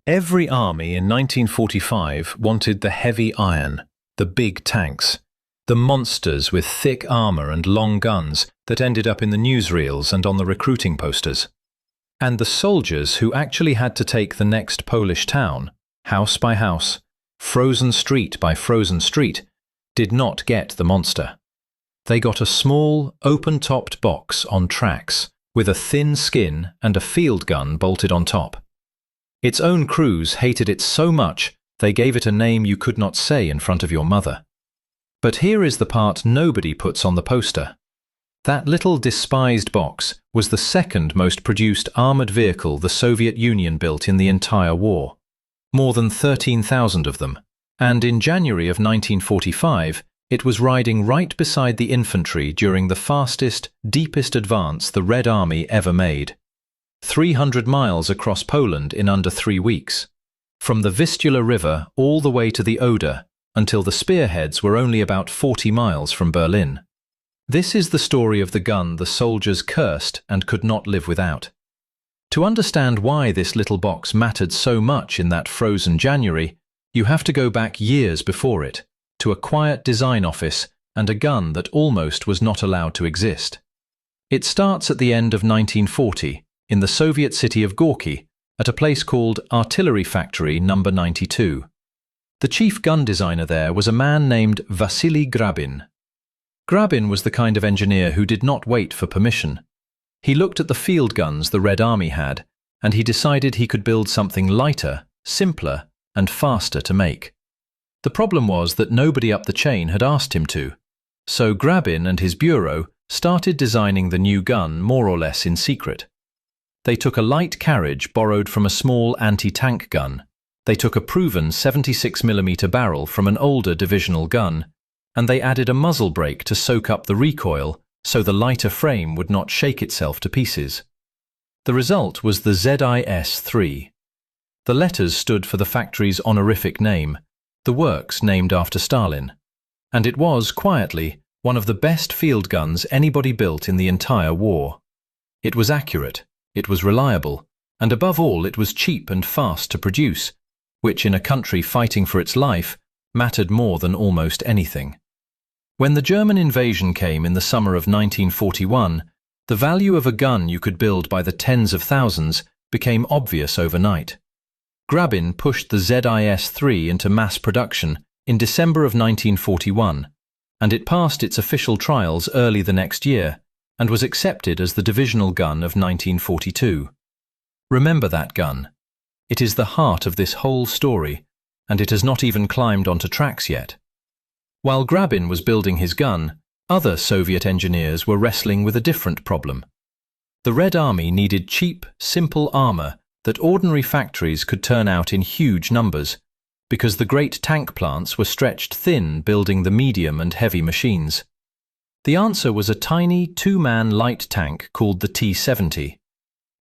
Every army in 1945 wanted the heavy iron, the big tanks, the monsters with thick armor and long guns that ended up in the newsreels and on the recruiting posters. And the soldiers who actually had to take the next Polish town, house by house, frozen street by frozen street, did not get the monster. They got a small, open-topped box on tracks with a thin skin and a field gun bolted on top. Its own crews hated it so much they gave it a name you could not say in front of your mother. But here is the part nobody puts on the poster. That little despised box was the second most produced armoured vehicle the Soviet Union built in the entire war. More than 13,000 of them. And in January of 1945, it was riding right beside the infantry during the fastest, deepest advance the Red Army ever made. 300 miles across Poland in under 3 weeks. From the Vistula River all the way to the Oder, until the spearheads were only about 40 miles from Berlin. This is the story of the gun the soldiers cursed and could not live without. To understand why this little box mattered so much in that frozen January, you have to go back years before it, to a quiet design office and a gun that almost was not allowed to exist. It starts at the end of 1940, in the Soviet city of Gorky, at a place called Artillery Factory No. 92. The chief gun designer there was a man named Vasily Grabin. Grabin was the kind of engineer who did not wait for permission. He looked at the field guns the Red Army had, and he decided he could build something lighter, simpler, and faster to make. The problem was that nobody up the chain had asked him to, so Grabin and his bureau started designing the new gun more or less in secret. They took a light carriage borrowed from a small anti-tank gun. They took a proven 76mm barrel from an older divisional gun, and they added a muzzle brake to soak up the recoil so the lighter frame would not shake itself to pieces. The result was the ZIS-3. The letters stood for the factory's honorific name, the works named after Stalin, and it was, quietly, one of the best field guns anybody built in the entire war. It was accurate, it was reliable, and above all it was cheap and fast to produce, which in a country fighting for its life mattered more than almost anything. When the German invasion came in the summer of 1941, the value of a gun you could build by the tens of thousands became obvious overnight. Grabin pushed the ZIS-3 into mass production in December of 1941, and it passed its official trials early the next year and was accepted as the divisional gun of 1942. Remember that gun. It is the heart of this whole story, and it has not even climbed onto tracks yet. While Grabin was building his gun, other Soviet engineers were wrestling with a different problem. The Red Army needed cheap, simple armor that ordinary factories could turn out in huge numbers, because the great tank plants were stretched thin building the medium and heavy machines. The answer was a tiny two-man light tank called the T-70.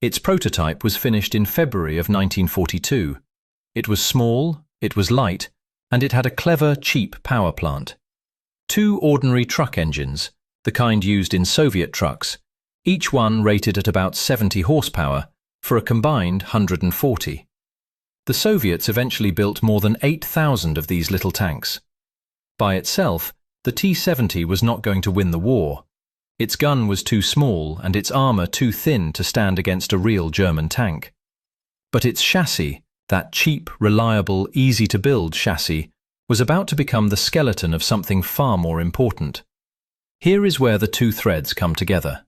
Its prototype was finished in February of 1942. It was small, it was light, and it had a clever, cheap power plant. 2 ordinary truck engines, the kind used in Soviet trucks, each one rated at about 70 horsepower, for a combined 140. The Soviets eventually built more than 8,000 of these little tanks. By itself, the T-70 was not going to win the war. Its gun was too small and its armor too thin to stand against a real German tank. But its chassis, that cheap, reliable, easy-to-build chassis, was about to become the skeleton of something far more important. Here is where the two threads come together.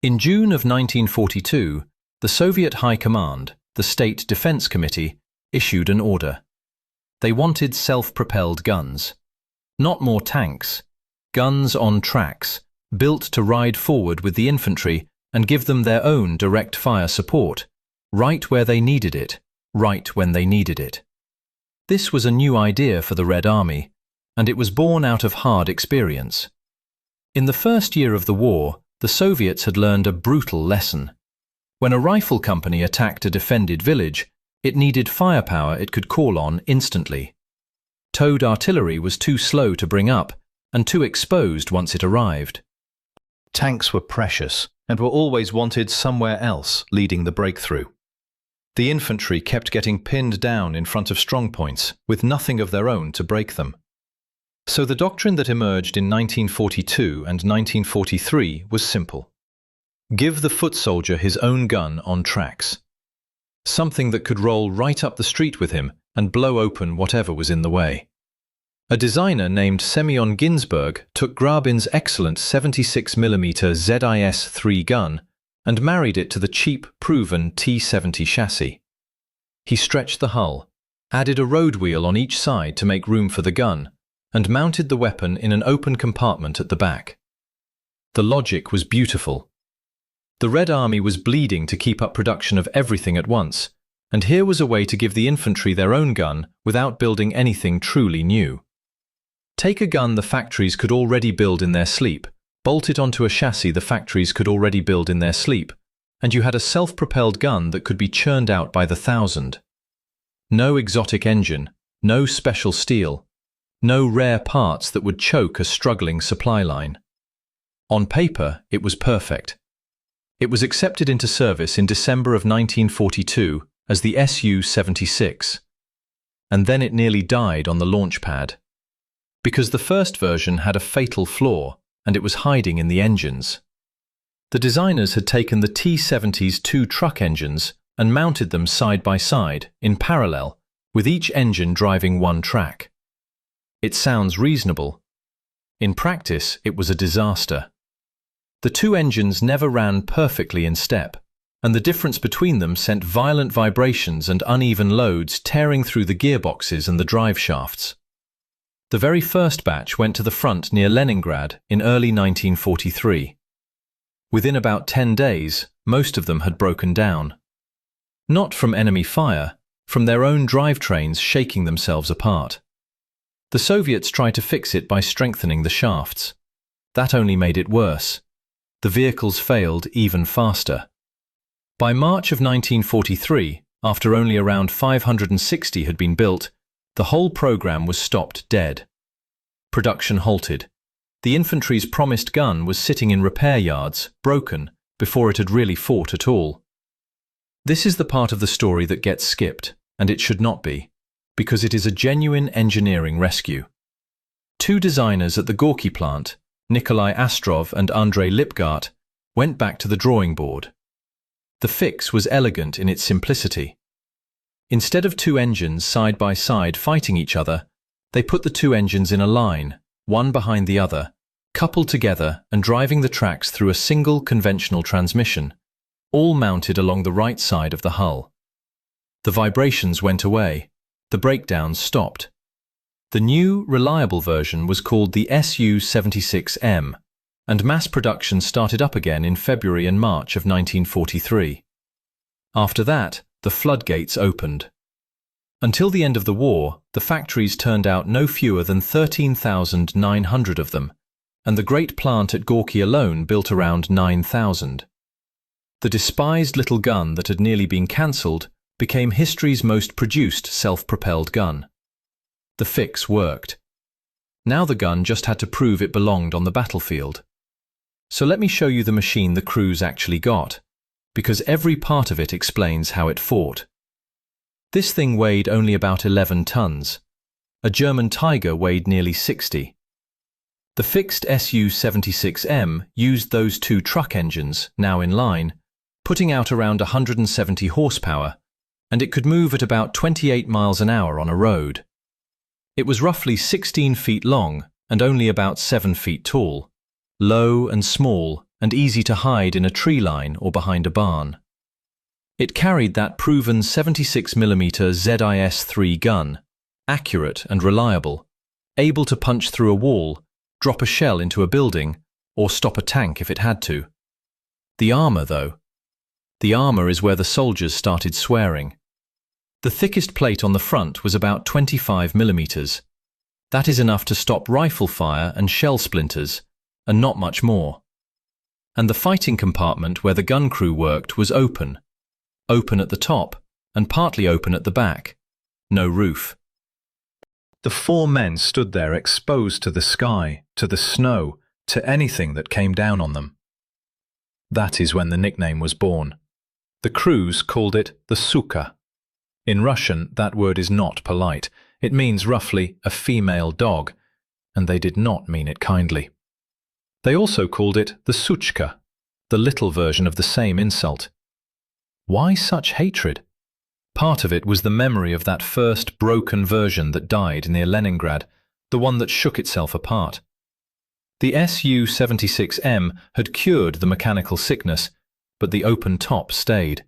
In June of 1942, the Soviet High Command, the State Defense Committee, issued an order. They wanted self-propelled guns. Not more tanks. Guns on tracks, built to ride forward with the infantry and give them their own direct fire support, right where they needed it, right when they needed it. This was a new idea for the Red Army, and it was born out of hard experience. In the first year of the war, the Soviets had learned a brutal lesson. When a rifle company attacked a defended village, it needed firepower it could call on instantly. Towed artillery was too slow to bring up and too exposed once it arrived. Tanks were precious and were always wanted somewhere else, leading the breakthrough. The infantry kept getting pinned down in front of strongpoints, with nothing of their own to break them. So the doctrine that emerged in 1942 and 1943 was simple. Give the foot soldier his own gun on tracks. Something that could roll right up the street with him and blow open whatever was in the way. A designer named Semyon Ginsberg took Grabin's excellent 76mm ZIS-3 gun and married it to the cheap, proven T-70 chassis. He stretched the hull, added a road wheel on each side to make room for the gun, and mounted the weapon in an open compartment at the back. The logic was beautiful. The Red Army was bleeding to keep up production of everything at once, and here was a way to give the infantry their own gun without building anything truly new. Take a gun the factories could already build in their sleep, bolt it onto a chassis the factories could already build in their sleep, and you had a self-propelled gun that could be churned out by the thousand. No exotic engine, no special steel, no rare parts that would choke a struggling supply line. On paper, it was perfect. It was accepted into service in December of 1942 as the SU-76, and then it nearly died on the launch pad. Because the first version had a fatal flaw, and it was hiding in the engines. The designers had taken the T-70's two truck engines and mounted them side by side, in parallel, with each engine driving one track. It sounds reasonable. In practice, it was a disaster. The two engines never ran perfectly in step, and the difference between them sent violent vibrations and uneven loads tearing through the gearboxes and the drive shafts. The very first batch went to the front near Leningrad in early 1943. Within about 10 days, most of them had broken down. Not from enemy fire, from their own drivetrains shaking themselves apart. The Soviets tried to fix it by strengthening the shafts. That only made it worse. The vehicles failed even faster. By March of 1943, after only around 560 had been built, the whole program was stopped dead. Production halted. The infantry's promised gun was sitting in repair yards, broken, before it had really fought at all. This is the part of the story that gets skipped, and it should not be, because it is a genuine engineering rescue. Two designers at the Gorky plant, Nikolai Astrov and Andrei Lipgart, went back to the drawing board. The fix was elegant in its simplicity. Instead of two engines side by side fighting each other, they put the two engines in a line, one behind the other, coupled together and driving the tracks through a single conventional transmission, all mounted along the right side of the hull. The vibrations went away. The breakdowns stopped. The new, reliable version was called the SU-76M, and mass production started up again in February and March of 1943. After that, the floodgates opened. Until the end of the war, the factories turned out no fewer than 13,900 of them, and the great plant at Gorky alone built around 9,000. The despised little gun that had nearly been cancelled became history's most produced self-propelled gun. The fix worked. Now the gun just had to prove it belonged on the battlefield. So let me show you the machine the crews actually got, because every part of it explains how it fought. This thing weighed only about 11 tons. A German Tiger weighed nearly 60. The fixed SU-76M used those two truck engines, now in line, putting out around 170 horsepower, and it could move at about 28 miles an hour on a road. It was roughly 16 feet long and only about 7 feet tall, low and small and easy to hide in a tree line or behind a barn. It carried that proven 76mm ZIS-3 gun, accurate and reliable, able to punch through a wall, drop a shell into a building, or stop a tank if it had to. The armor, though. The armor is where the soldiers started swearing. The thickest plate on the front was about 25mm. That is enough to stop rifle fire and shell splinters, and not much more. And the fighting compartment where the gun crew worked was open. Open at the top, and partly open at the back. No roof. The four men stood there exposed to the sky, to the snow, to anything that came down on them. That is when the nickname was born. The crews called it the Suka. In Russian, that word is not polite. It means roughly a female dog, and they did not mean it kindly. They also called it the Suchka, the little version of the same insult. Why such hatred? Part of it was the memory of that first broken version that died near Leningrad, the one that shook itself apart. The SU-76M had cured the mechanical sickness, but the open top stayed.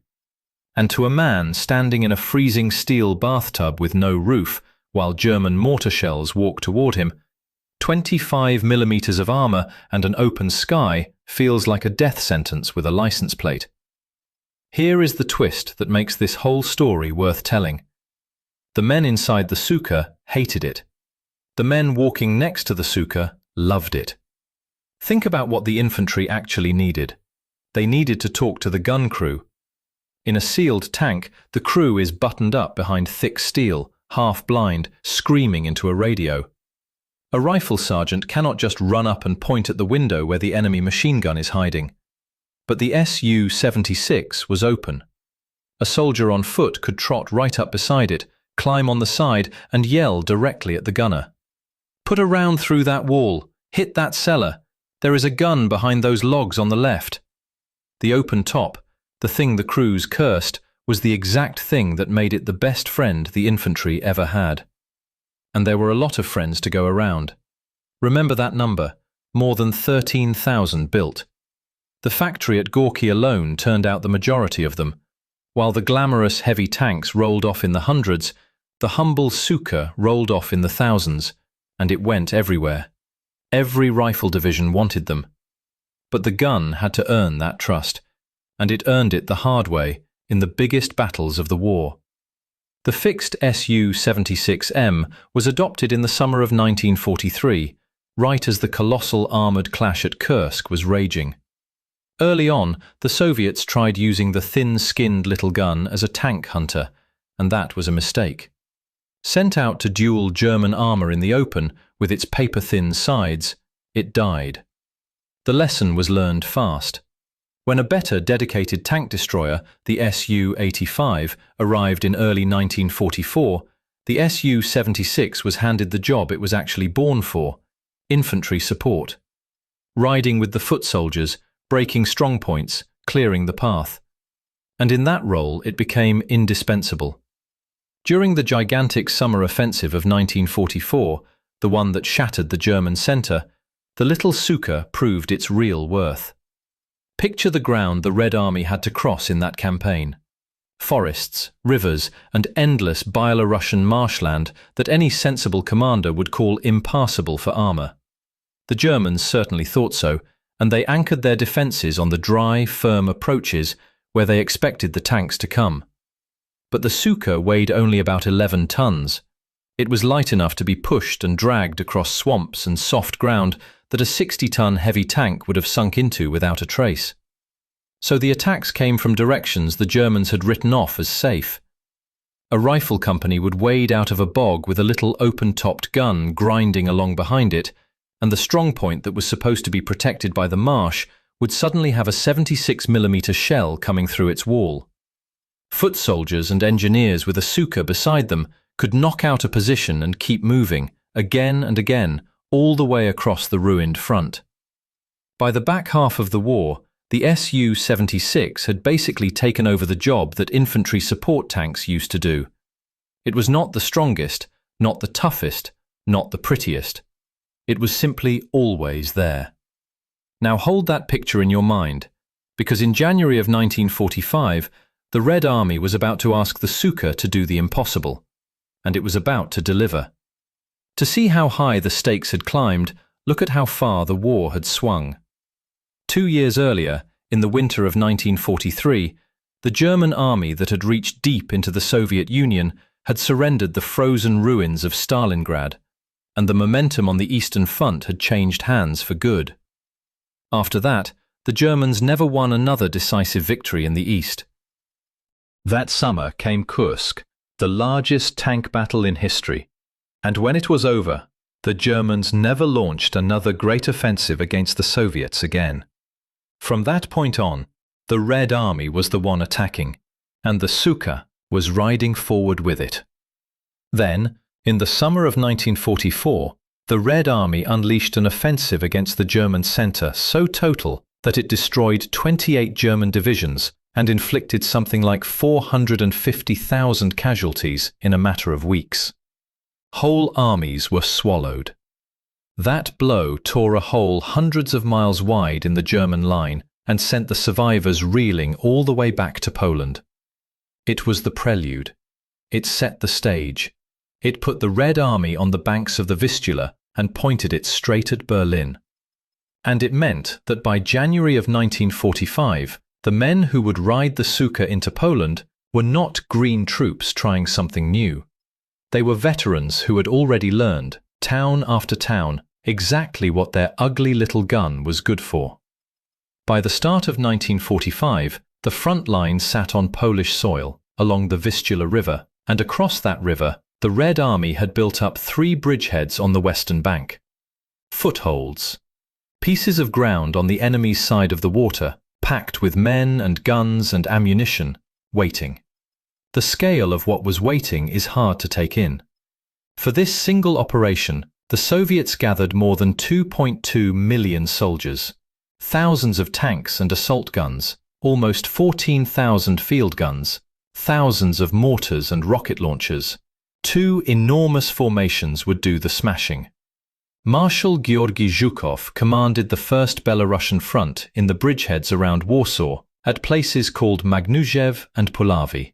And to a man standing in a freezing steel bathtub with no roof, while German mortar shells walked toward him, 25 millimeters of armor and an open sky feels like a death sentence with a license plate. Here is the twist that makes this whole story worth telling. The men inside the Suka hated it. The men walking next to the Suka loved it. Think about what the infantry actually needed. They needed to talk to the gun crew. In a sealed tank, the crew is buttoned up behind thick steel, half blind, screaming into a radio. A rifle sergeant cannot just run up and point at the window where the enemy machine gun is hiding. But the SU-76 was open. A soldier on foot could trot right up beside it, climb on the side, and yell directly at the gunner. "Put a round through that wall. Hit that cellar. There is a gun behind those logs on the left." The open top, the thing the crews cursed, was the exact thing that made it the best friend the infantry ever had. And there were a lot of friends to go around. Remember that number, more than 13,000 built. The factory at Gorky alone turned out the majority of them. While the glamorous heavy tanks rolled off in the hundreds, the humble Suka rolled off in the thousands, and it went everywhere. Every rifle division wanted them. But the gun had to earn that trust, and it earned it the hard way in the biggest battles of the war. The fixed SU-76M was adopted in the summer of 1943, right as the colossal armoured clash at Kursk was raging. Early on, the Soviets tried using the thin-skinned little gun as a tank hunter, and that was a mistake. Sent out to duel German armour in the open, with its paper-thin sides, it died. The lesson was learned fast. When a better dedicated tank destroyer, the SU-85, arrived in early 1944, the SU-76 was handed the job it was actually born for: infantry support. Riding with the foot soldiers, breaking strongpoints, clearing the path. And in that role it became indispensable. During the gigantic summer offensive of 1944, the one that shattered the German centre, the little Suka proved its real worth. Picture the ground the Red Army had to cross in that campaign. Forests, rivers, and endless Byelorussian marshland that any sensible commander would call impassable for armour. The Germans certainly thought so, and they anchored their defences on the dry, firm approaches where they expected the tanks to come. But the Suka weighed only about 11 tons. It was light enough to be pushed and dragged across swamps and soft ground that a 60-ton heavy tank would have sunk into without a trace. So the attacks came from directions the Germans had written off as safe. A rifle company would wade out of a bog with a little open-topped gun grinding along behind it, and the strongpoint that was supposed to be protected by the marsh would suddenly have a 76mm shell coming through its wall. Foot soldiers and engineers with a Suka beside them could knock out a position and keep moving, again and again, all the way across the ruined front. By the back half of the war, the SU-76 had basically taken over the job that infantry support tanks used to do. It was not the strongest, not the toughest, not the prettiest. It was simply always there. Now hold that picture in your mind, because in January of 1945, the Red Army was about to ask the Suka to do the impossible, and it was about to deliver. To see how high the stakes had climbed, look at how far the war had swung. 2 years earlier, in the winter of 1943, the German army that had reached deep into the Soviet Union had surrendered the frozen ruins of Stalingrad, and the momentum on the Eastern Front had changed hands for good. After that, the Germans never won another decisive victory in the East. That summer came Kursk, the largest tank battle in history, and when it was over, the Germans never launched another great offensive against the Soviets again. From that point on, The Red Army was the one attacking, and the Suka was riding forward with it. Then, in the summer of 1944, the Red Army unleashed an offensive against the German centre so total that it destroyed 28 German divisions and inflicted something like 450,000 casualties in a matter of weeks. Whole armies were swallowed. That blow tore a hole hundreds of miles wide in the German line and sent the survivors reeling all the way back to Poland. It was the Prelude. It set the stage. It put the Red Army on the banks of the Vistula and pointed it straight at Berlin. And it meant that by January of 1945, the men who would ride the Suka into Poland were not green troops trying something new. They were veterans who had already learned, town after town, exactly what their ugly little gun was good for. By the start of 1945, the front line sat on Polish soil, along the Vistula River, and across that river, the Red Army had built up 3 bridgeheads on the western bank. Footholds. Pieces of ground on the enemy's side of the water, packed with men and guns and ammunition, waiting. The scale of what was waiting is hard to take in. For this single operation, the Soviets gathered more than 2.2 million soldiers, thousands of tanks and assault guns, almost 14,000 field guns, thousands of mortars and rocket launchers. 2 enormous formations would do the smashing. Marshal Georgy Zhukov commanded the 1st Belarusian front in the bridgeheads around Warsaw at places called Magnujew and Puławy.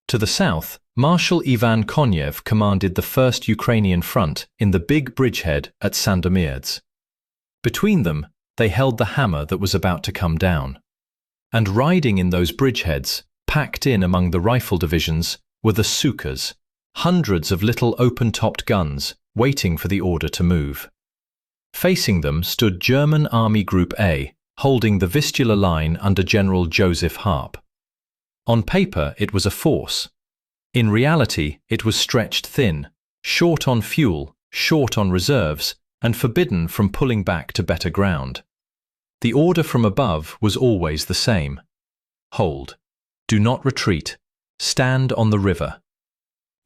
To the south, Marshal Ivan Koniev commanded the 1st Ukrainian front in the big bridgehead at Sandomierz. Between them, they held the hammer that was about to come down. And riding in those bridgeheads, packed in among the rifle divisions, were the Sukas, hundreds of little open-topped guns waiting for the order to move. Facing them stood German Army Group A, holding the Vistula line under General Joseph Harp. On paper, it was a force. In reality, it was stretched thin, short on fuel, short on reserves, and forbidden from pulling back to better ground. The order from above was always the same. Hold. Do not retreat. Stand on the river.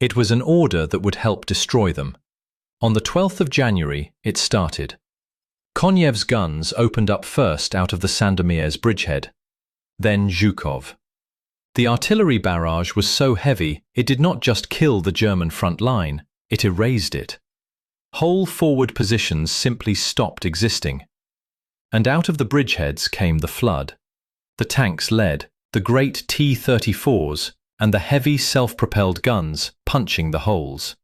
It was an order that would help destroy them. On the 12th of January, it started. Koniev's guns opened up first out of the Sandomierz bridgehead. Then Zhukov. The artillery barrage was so heavy it did not just kill the German front line, it erased it. Whole forward positions simply stopped existing. And out of the bridgeheads came the flood. The tanks led, the great T-34s, and the heavy self-propelled guns punching the holes.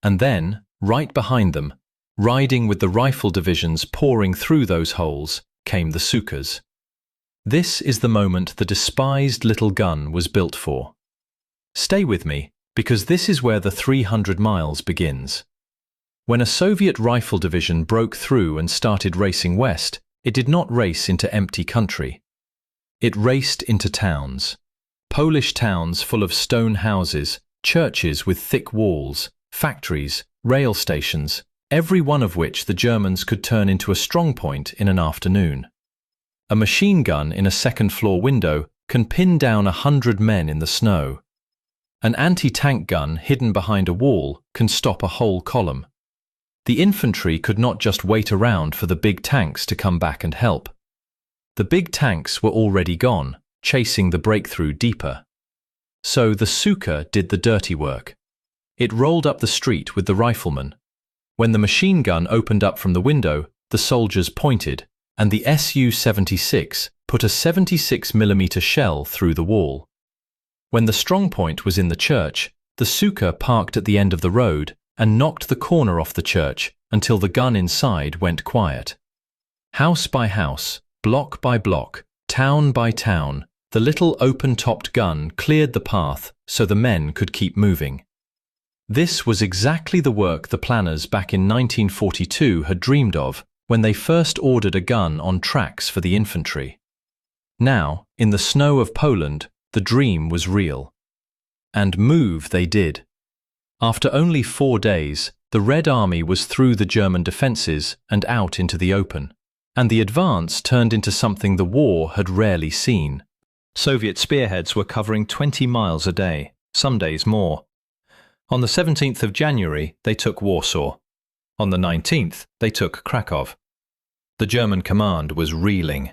And then, right behind them, riding with the rifle divisions pouring through those holes, came the Sukas. This is the moment the despised little gun was built for. Stay with me, because this is where the 300 miles begins. When a Soviet rifle division broke through and started racing west, it did not race into empty country. It raced into towns. Polish towns full of stone houses, churches with thick walls, factories, rail stations, every one of which the Germans could turn into a strongpoint in an afternoon. A machine gun in a second-floor window can pin down 100 men in the snow. An anti-tank gun hidden behind a wall can stop a whole column. The infantry could not just wait around for the big tanks to come back and help. The big tanks were already gone, chasing the breakthrough deeper. So the Suka did the dirty work. It rolled up the street with the riflemen. When the machine gun opened up from the window, the soldiers pointed, and the SU-76 put a 76mm shell through the wall. When the strongpoint was in the church, the Suka parked at the end of the road and knocked the corner off the church until the gun inside went quiet. House by house, block by block, town by town, the little open-topped gun cleared the path so the men could keep moving. This was exactly the work the planners back in 1942 had dreamed of when they first ordered a gun on tracks for the infantry. Now, in the snow of Poland, the dream was real. And move they did. After only 4 days, the Red Army was through the German defences and out into the open. and the advance turned into something the war had rarely seen. Soviet spearheads were covering 20 miles a day, some days more. On the 17th of January, they took Warsaw. On the 19th, they took Krakow. The German command was reeling.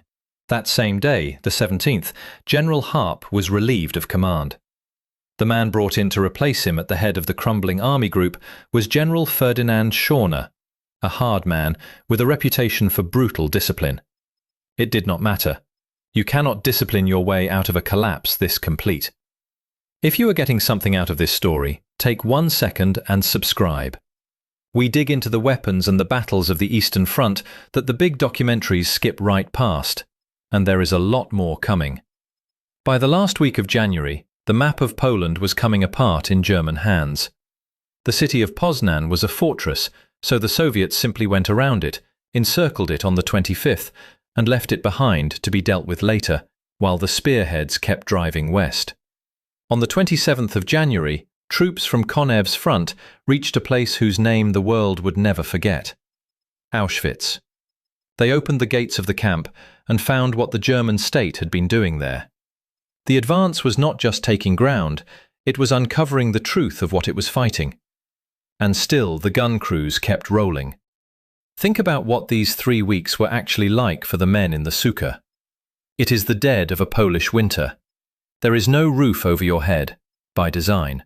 That same day, the 17th, General Harp was relieved of command. The man brought in to replace him at the head of the crumbling army group was General Ferdinand Schorner, a hard man with a reputation for brutal discipline. It did not matter. You cannot discipline your way out of a collapse this complete. If you are getting something out of this story, take 1 second and subscribe. We dig into the weapons and the battles of the Eastern Front that the big documentaries skip right past, and there is a lot more coming. By the last week of January, the map of Poland was coming apart in German hands. The city of Poznan was a fortress, so the Soviets simply went around it, encircled it on the 25th, and left it behind to be dealt with later, while the spearheads kept driving west. On the 27th of January, troops from Konev's front reached a place whose name the world would never forget: Auschwitz. They opened the gates of the camp and found what the German state had been doing there. The advance was not just taking ground, it was uncovering the truth of what it was fighting. And still the gun crews kept rolling. Think about what these 3 weeks were actually like for the men in the Suka. It is the dead of a Polish winter. There is no roof over your head, by design.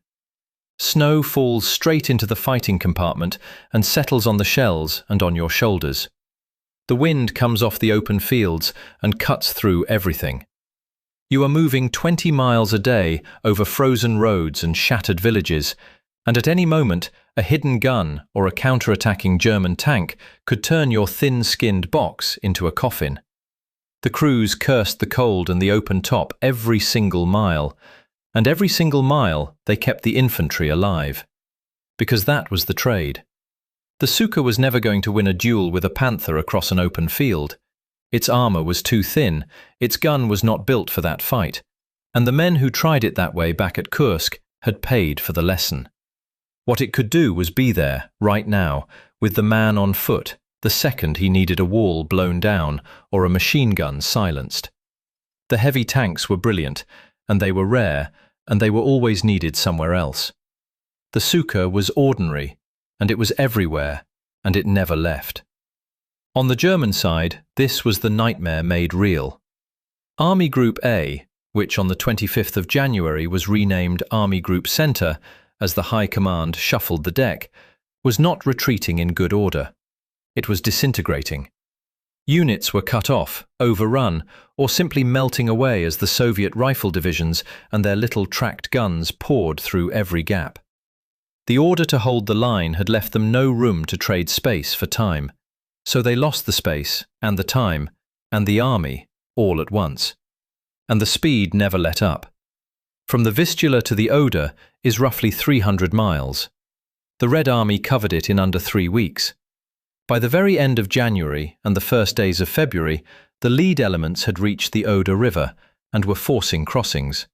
Snow falls straight into the fighting compartment and settles on the shells and on your shoulders. The wind comes off the open fields and cuts through everything. You are moving 20 miles a day over frozen roads and shattered villages, and at any moment a hidden gun or a counter-attacking German tank could turn your thin-skinned box into a coffin. The crews cursed the cold and the open top every single mile, and every single mile they kept the infantry alive. Because that was the trade. The Suka was never going to win a duel with a panther across an open field. Its armor was too thin, its gun was not built for that fight, and the men who tried it that way back at Kursk had paid for the lesson. What it could do was be there, right now, with the man on foot, the second he needed a wall blown down or a machine gun silenced. The heavy tanks were brilliant, and they were rare, and they were always needed somewhere else. The Suka was ordinary, and it was everywhere, and it never left. On the German side, this was the nightmare made real. Army Group A, which on the 25th of January was renamed Army Group Center as the High Command shuffled the deck, was not retreating in good order. It was disintegrating. Units were cut off, overrun, or simply melting away as the Soviet rifle divisions and their little tracked guns poured through every gap. The order to hold the line had left them no room to trade space for time. So they lost the space, and the time, and the army, all at once. And the speed never let up. From the Vistula to the Oder is roughly 300 miles. The Red Army covered it in under 3 weeks. By the very end of January and the first days of February, the lead elements had reached the Oder River and were forcing crossings.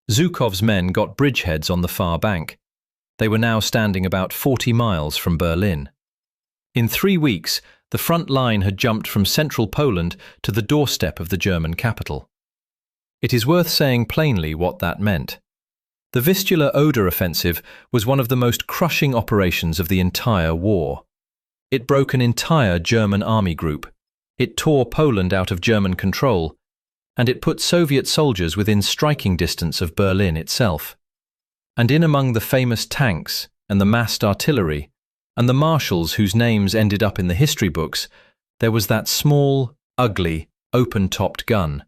Zhukov's men got bridgeheads on the far bank. They were now standing about 40 miles from Berlin. In 3 weeks, the front line had jumped from central Poland to the doorstep of the German capital. It is worth saying plainly what that meant. The Vistula-Oder Offensive was one of the most crushing operations of the entire war. It broke an entire German army group. It tore Poland out of German control, and it put Soviet soldiers within striking distance of Berlin itself. And in among the famous tanks and the massed artillery, and the marshals whose names ended up in the history books, there was that small, ugly, open-topped gun,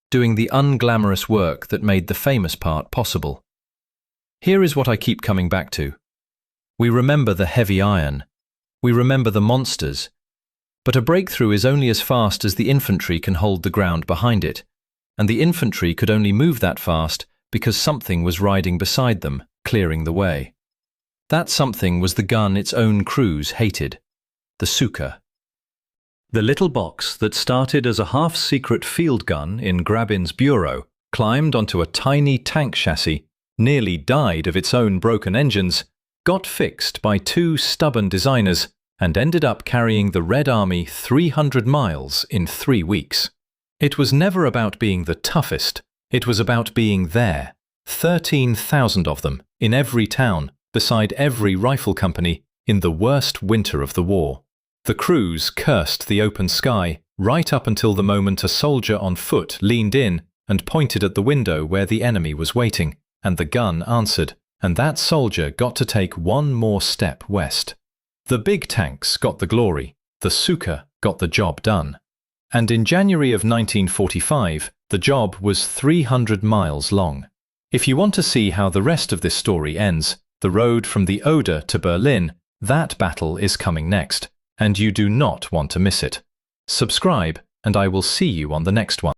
doing the unglamorous work that made the famous part possible. Here is what I keep coming back to. We remember the heavy iron. We remember the monsters. But a breakthrough is only as fast as the infantry can hold the ground behind it, and the infantry could only move that fast because something was riding beside them, clearing the way. That something was the gun its own crews hated, the Suka. The little box that started as a half-secret field gun in Grabin's bureau climbed onto a tiny tank chassis, nearly died of its own broken engines, got fixed by 2 stubborn designers, and ended up carrying the Red Army 300 miles in 3 weeks. It was never about being the toughest, it was about being there. 13,000 of them, in every town, beside every rifle company, in the worst winter of the war. The crews cursed the open sky, right up until the moment a soldier on foot leaned in and pointed at the window where the enemy was waiting, and the gun answered, and that soldier got to take one more step west. The big tanks got the glory, the Suka got the job done. And in January of 1945, the job was 300 miles long. If you want to see how the rest of this story ends, the road from the Oder to Berlin, that battle is coming next, and you do not want to miss it. Subscribe, and I will see you on the next one.